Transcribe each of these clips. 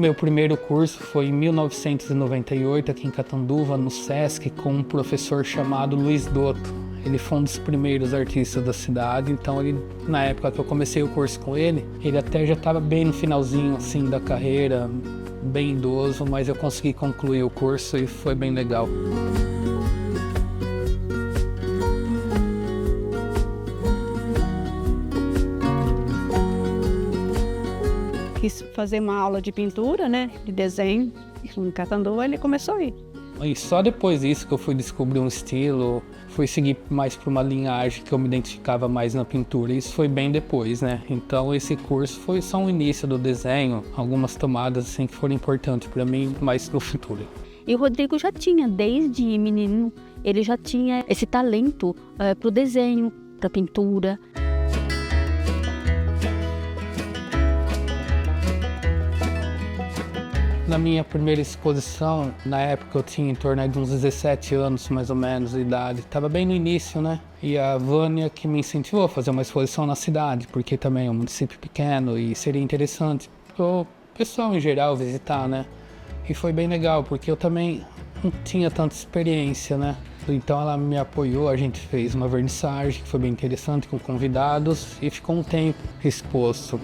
Meu primeiro curso foi em 1998, aqui em Catanduva, no Sesc, com um professor chamado Luiz Dotto. Ele foi um dos primeiros artistas da cidade, então na época que eu comecei o curso com ele até já estava bem no finalzinho assim, da carreira, bem idoso, mas eu consegui concluir o curso e foi bem legal. Quis fazer uma aula de pintura, né, de desenho, em Catanduva, ele começou a ir. E só depois disso que eu fui descobrir um estilo, fui seguir mais para uma linhagem que eu me identificava mais na pintura. Isso foi bem depois, né? Então esse curso foi só um início do desenho, algumas tomadas assim que foram importantes para mim, mais no futuro. E o Rodrigo já tinha, desde menino, ele já tinha esse talento para o desenho, para a pintura. Na minha primeira exposição, na época eu tinha em torno de uns 17 anos, mais ou menos, de idade. Estava bem no início, né? E a Vânia que me incentivou a fazer uma exposição na cidade, porque também é um município pequeno e seria interessante para o pessoal em geral visitar, né? E foi bem legal, porque eu também não tinha tanta experiência, né? Então ela me apoiou, a gente fez uma vernissagem que foi bem interessante, com convidados, e ficou um tempo exposto.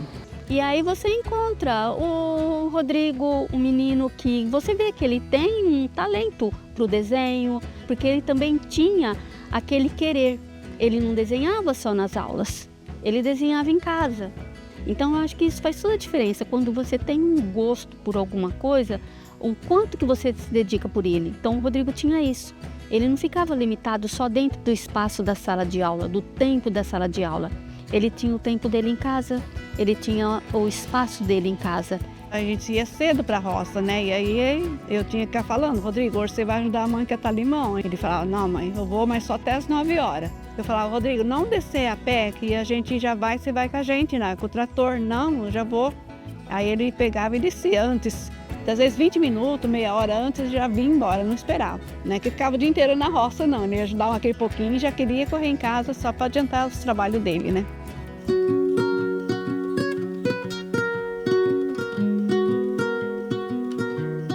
E aí você encontra o Rodrigo, um menino que você vê que ele tem um talento para o desenho, porque ele também tinha aquele querer. Ele não desenhava só nas aulas, ele desenhava em casa. Então eu acho que isso faz toda a diferença. Quando você tem um gosto por alguma coisa, o quanto que você se dedica por ele. Então o Rodrigo tinha isso. Ele não ficava limitado só dentro do espaço da sala de aula, do tempo da sala de aula. Ele tinha o tempo dele em casa, ele tinha o espaço dele em casa. A gente ia cedo para a roça, né? E aí eu tinha que ficar falando, Rodrigo, hoje você vai ajudar a mãe que é Talimão. Ele falava, não mãe, eu vou, mas só até as 9 horas. Eu falava, Rodrigo, não descer a pé, que a gente já vai, você vai com a gente, né? Com o trator. Não, eu já vou. Aí ele pegava e descia antes. Às vezes 20 minutos, meia hora antes, já vinha embora, não esperava. Não é que ficava o dia inteiro na roça, não. Ele ajudava aquele pouquinho e já queria correr em casa só para adiantar os trabalhos dele, né?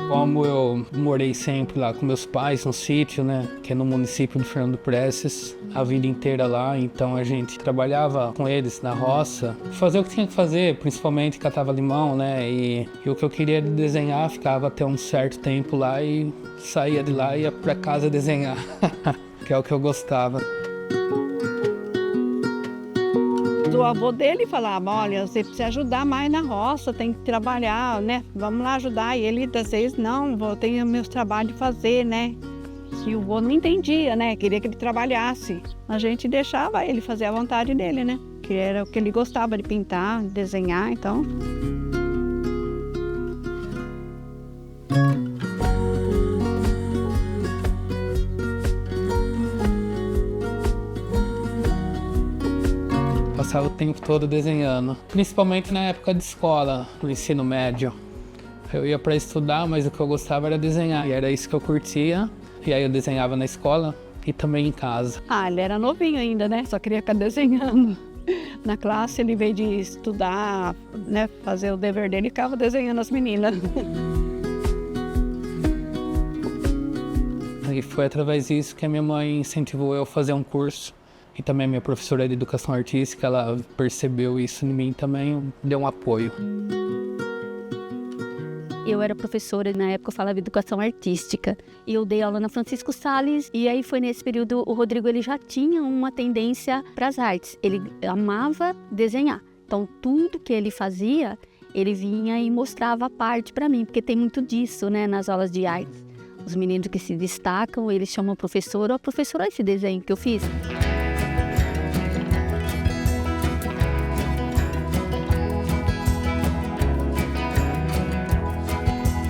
Como eu morei sempre lá com meus pais no sítio, né, que é no município de Fernando Prestes, a vida inteira lá, então a gente trabalhava com eles na roça, fazer o que tinha que fazer, principalmente catava limão, né, e o que eu queria desenhar, ficava até um certo tempo lá e saía de lá e ia para casa desenhar, que é o que eu gostava. O avô dele falava, olha, você precisa ajudar mais na roça, tem que trabalhar, né? Vamos lá ajudar. E ele, às vezes, não, eu tenho meus trabalhos de fazer, né? E o avô não entendia, né? Queria que ele trabalhasse. A gente deixava ele fazer a vontade dele, né? Que era o que ele gostava de pintar, de desenhar, então... Passava o tempo todo desenhando, principalmente na época de escola, no ensino médio. Eu ia para estudar, mas o que eu gostava era desenhar, e era isso que eu curtia. E aí eu desenhava na escola e também em casa. Ele era novinho ainda, né? Só queria ficar desenhando. Na classe, ele veio de estudar, né? Fazer o dever dele e ficava desenhando as meninas. E foi através disso que a minha mãe incentivou eu a fazer um curso. E também a minha professora de educação artística, ela percebeu isso em mim também, deu um apoio. Eu era professora, na época eu falava educação artística. E eu dei aula na Francisco Salles, e aí foi nesse período, o Rodrigo ele já tinha uma tendência para as artes. Ele amava desenhar. Então tudo que ele fazia, ele vinha e mostrava a parte para mim, porque tem muito disso, né, nas aulas de artes. Os meninos que se destacam, eles chamam o professor, professora, esse desenho que eu fiz.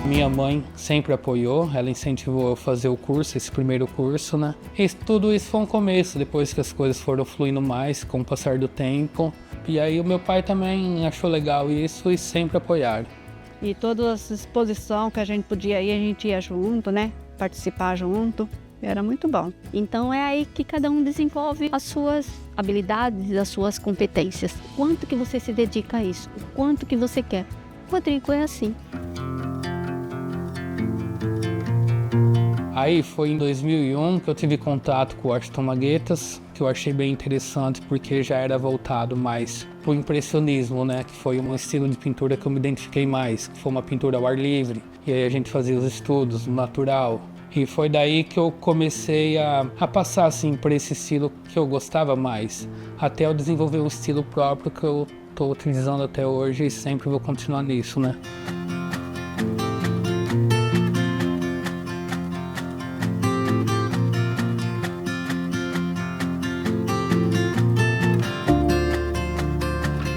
Minha mãe sempre apoiou, ela incentivou eu a fazer o curso, esse primeiro curso, né? E tudo isso foi um começo, depois que as coisas foram fluindo mais com o passar do tempo. E aí o meu pai também achou legal isso e sempre apoiaram. E todas as exposições que a gente podia ir, a gente ia junto, né? Participar junto. Era muito bom. Então é aí que cada um desenvolve as suas habilidades, as suas competências. Quanto que você se dedica a isso? O quanto que você quer? O Rodrigo é assim. Aí foi em 2001 que eu tive contato com o Washington Maguetas, que eu achei bem interessante porque já era voltado mais pro impressionismo, né? Que foi um estilo de pintura que eu me identifiquei mais, que foi uma pintura ao ar livre. E aí a gente fazia os estudos no natural. E foi daí que eu comecei a passar assim por esse estilo que eu gostava mais, até eu desenvolver um estilo próprio que eu estou utilizando até hoje e sempre vou continuar nisso, né?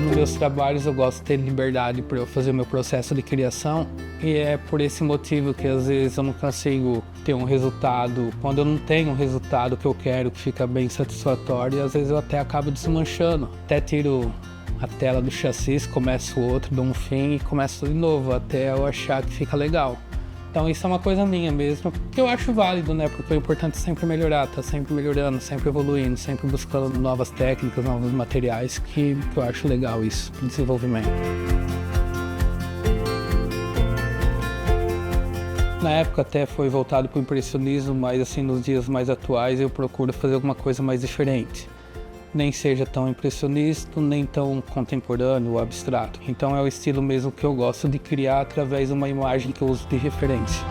Nos meus trabalhos eu gosto de ter liberdade para eu fazer o meu processo de criação e é por esse motivo que às vezes eu não consigo ter um resultado, quando eu não tenho um resultado que eu quero, que fica bem satisfatório, às vezes eu até acabo desmanchando, até tiro a tela do chassi, começo outro, dou um fim e começo de novo, até eu achar que fica legal. Então isso é uma coisa minha mesmo, que eu acho válido, né? Porque o importante é sempre melhorar, tá sempre melhorando, sempre evoluindo, sempre buscando novas técnicas, novos materiais, que eu acho legal isso, desenvolvimento. Na época até foi voltado para o impressionismo, mas assim nos dias mais atuais eu procuro fazer alguma coisa mais diferente. Nem seja tão impressionista, nem tão contemporâneo ou abstrato. Então é o estilo mesmo que eu gosto de criar através de uma imagem que eu uso de referência.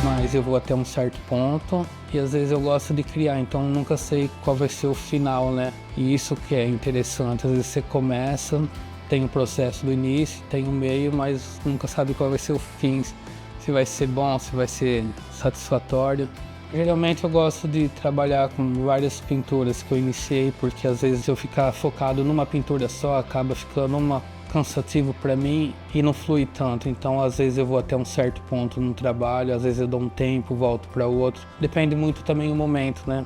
Mas eu vou até um certo ponto e às vezes eu gosto de criar, então nunca sei qual vai ser o final, né? E isso que é interessante, às vezes você começa, tem o processo do início, tem o meio, mas nunca sabe qual vai ser o fim, se vai ser bom, se vai ser satisfatório. Geralmente eu gosto de trabalhar com várias pinturas que eu iniciei, porque às vezes eu ficar focado numa pintura só acaba ficando cansativo para mim e não flui tanto. Então às vezes eu vou até um certo ponto no trabalho, às vezes eu dou um tempo, volto para outro. Depende muito também do momento, né?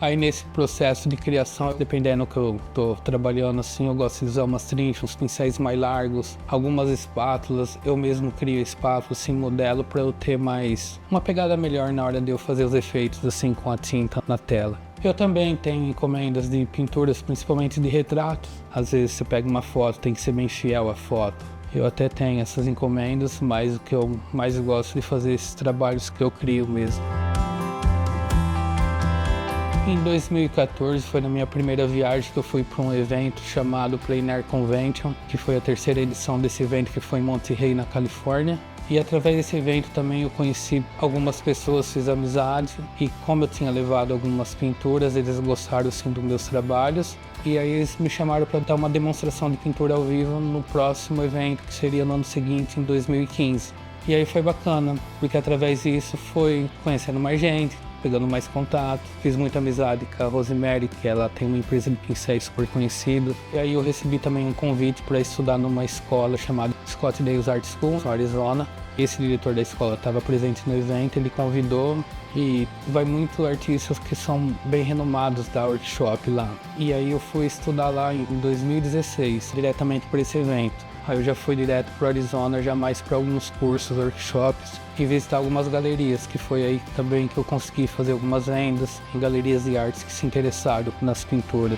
Aí nesse processo de criação, dependendo do que eu tô trabalhando assim, eu gosto de usar umas trinchas, uns pincéis mais largos, algumas espátulas. Eu mesmo crio espátulas, assim, modelo para eu ter mais uma pegada melhor na hora de eu fazer os efeitos assim com a tinta na tela. Eu também tenho encomendas de pinturas, principalmente de retratos. Às vezes você pega uma foto, tem que ser bem fiel à foto. Eu até tenho essas encomendas, mas o que eu mais gosto de fazer esses trabalhos que eu crio mesmo. Em 2014 foi na minha primeira viagem que eu fui para um evento chamado Plein Air Convention, que foi a terceira edição desse evento que foi em Monterey, na Califórnia. E através desse evento também eu conheci algumas pessoas, fiz amizade e como eu tinha levado algumas pinturas, eles gostaram sim dos meus trabalhos. E aí eles me chamaram para dar uma demonstração de pintura ao vivo no próximo evento, que seria no ano seguinte, em 2015. E aí foi bacana, porque através disso foi conhecendo mais gente, pegando mais contato, fiz muita amizade com a Rosemary, que ela tem uma empresa de pincéis super conhecida. E aí eu recebi também um convite para estudar numa escola chamada Scottsdale Art School, no Arizona. Esse diretor da escola estava presente no evento, ele convidou e vai muito artistas que são bem renomados da workshop lá. E aí eu fui estudar lá em 2016, diretamente para esse evento. Aí eu já fui direto para o Arizona, já mais para alguns cursos, workshops e visitar algumas galerias, que foi aí também que eu consegui fazer algumas vendas em galerias de artes que se interessaram nas pinturas.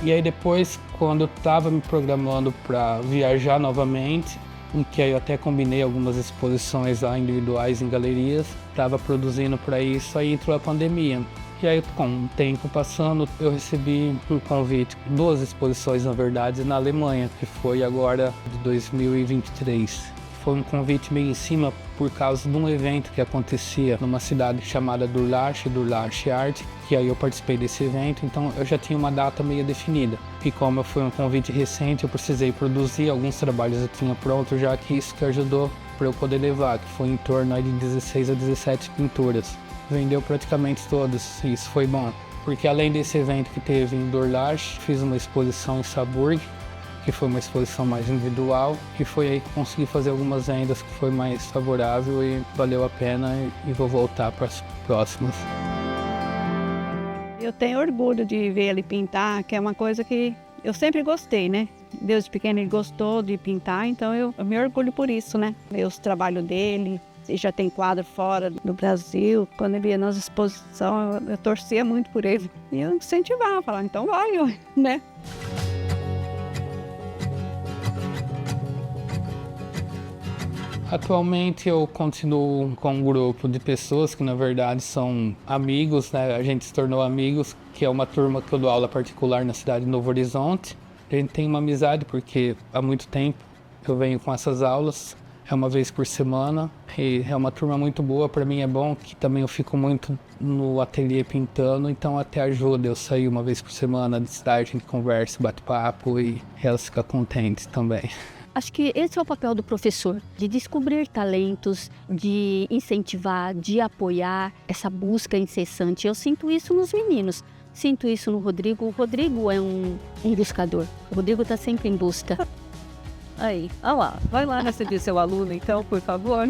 E aí depois, quando eu estava me programando para viajar novamente, em que aí eu até combinei algumas exposições lá individuais em galerias, estava produzindo para isso, aí entrou a pandemia. E aí, com o tempo passando, eu recebi um convite, 2 exposições, na verdade, na Alemanha, que foi agora de 2023. Foi um convite meio em cima por causa de um evento que acontecia numa cidade chamada Durlache Art, que aí eu participei desse evento, então eu já tinha uma data meio definida. E como foi um convite recente, eu precisei produzir alguns trabalhos que eu tinha pronto, já que isso que ajudou para eu poder levar, que foi em torno de 16 a 17 pinturas. Vendeu praticamente todas, e isso foi bom. Porque além desse evento que teve em Durlache, fiz uma exposição em Saarburg, que foi uma exposição mais individual, e foi aí que consegui fazer algumas vendas que foi mais favorável e valeu a pena, e vou voltar para as próximas. Eu tenho orgulho de ver ele pintar, que é uma coisa que eu sempre gostei, né? Desde pequeno ele gostou de pintar, então eu me orgulho por isso, né? Ver os trabalhos dele. E já tem quadro fora do Brasil. Quando ele ia nas exposições, eu torcia muito por ele. E eu incentivava, falava, então vai, né? Atualmente eu continuo com um grupo de pessoas que na verdade são amigos, né? A gente se tornou amigos, que é uma turma que eu dou aula particular na cidade de Novo Horizonte. A gente tem uma amizade porque há muito tempo eu venho com essas aulas, é uma vez por semana e é uma turma muito boa. Para mim é bom que também eu fico muito no ateliê pintando, então até ajuda eu sair uma vez por semana de cidade, a gente conversa, bate papo e elas ficam contentes também. Acho que esse é o papel do professor, de descobrir talentos, de incentivar, de apoiar essa busca incessante. Eu sinto isso nos meninos, sinto isso no Rodrigo. O Rodrigo é um buscador, o Rodrigo está sempre em busca. Aí, olha lá, vai lá receber seu aluno então, por favor.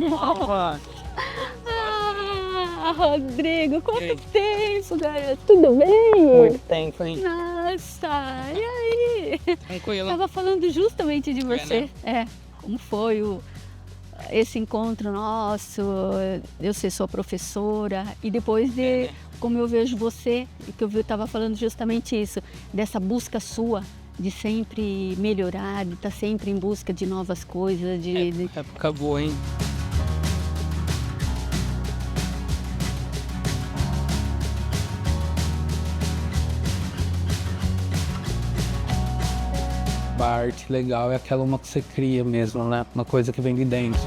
Rodrigo, quanto tempo, garoto? Tudo bem? Muito tempo, hein? Nossa, e aí? Tranquilo. Tava falando justamente de você. né? Como foi esse encontro nosso, eu ser sua professora, e depois de como eu vejo você, e que eu tava falando justamente isso, dessa busca sua, de sempre melhorar, de estar sempre em busca de novas coisas, Época boa, hein? A arte legal é aquela uma que você cria mesmo, né? Uma coisa que vem de dentro.